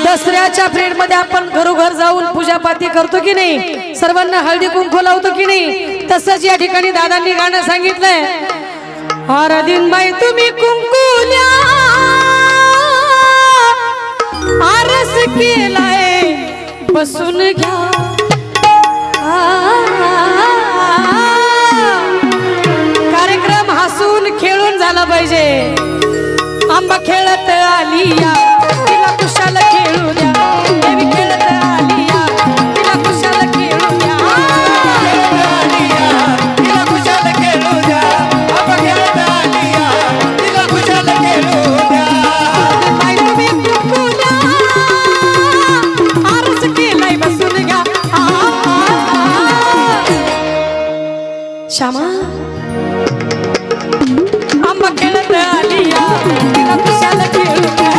दसऱ्याच्या पिरियड मध्ये आपण घरोघर जाऊन पूजापाती करतो की नाही, सर्वांना हळदी कुंकू लावतो की नाही, तसंच या ठिकाणी दादांनी गाणं सांगितलंय, हर दिन बाई तुम्ही कुंकुल्या आरस केलाय बसून घ्या, कार्यक्रम हसून खेळून झाला पाहिजे। आंबा खेळत आली या तिला कुशाल खेळू द्या, देवी खेळत आली या तिला कुशाल खेळू द्या, तिला कुशाल खेळू द्या, आंबा खेळत आली या तिला कुशाल खेळू द्या। बाई तुम्ही कुंकुल्या आरस केलाय बसून घ्या, श्यामा आंबा खेळत आली या तिला कुशाल खेळू द्या,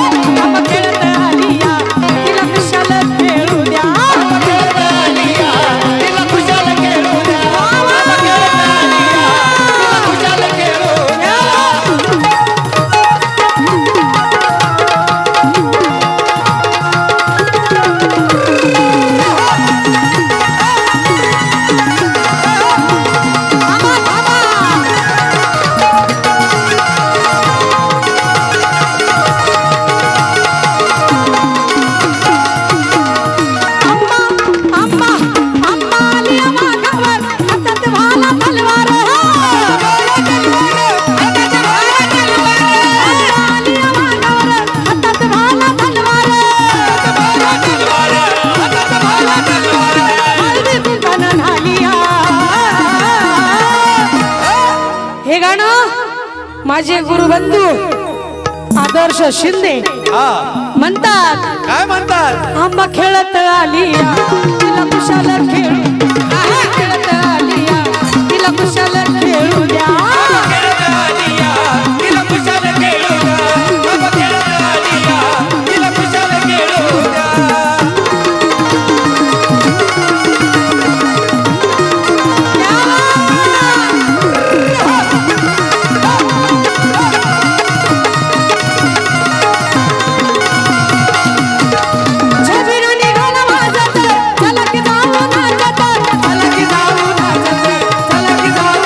आंबा खेळत आली या तिला कुशाल खेळू द्या, आंबा खेळत आली या तिला कुशाल खेळू द्या, आंबा खेळत आली या तिला कुशाल खेळू द्या। हे गाणं माझे गुरुबंधू आदर्श शिंदे म्हणतात, काय म्हणतात? आंबा खेळत आली या तिला कुशाल खेळू, आंबा खेळत आली या तिला कुशाल खेळू द्या, आंबा खेळत आली या तिला कुशाल खेळू द्या, आंबा खेळत आली या तिला कुशाल खेळू द्या। झबिरू निघाला वाजत, चला की जाऊ नाचत, चला की जाऊ नाचत, चला की जाऊ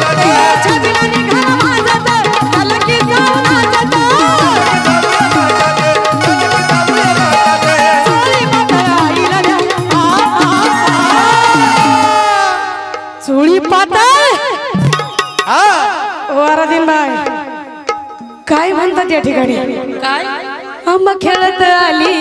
नाचत, झबिरू निघाला वाजत, चला की जाऊ नाचत, चोळी पातळ आईला द्या, चोळी पातळ वाराधीन बाई काय म्हणतात या ठिकाणी, काय आंबा खेळत आली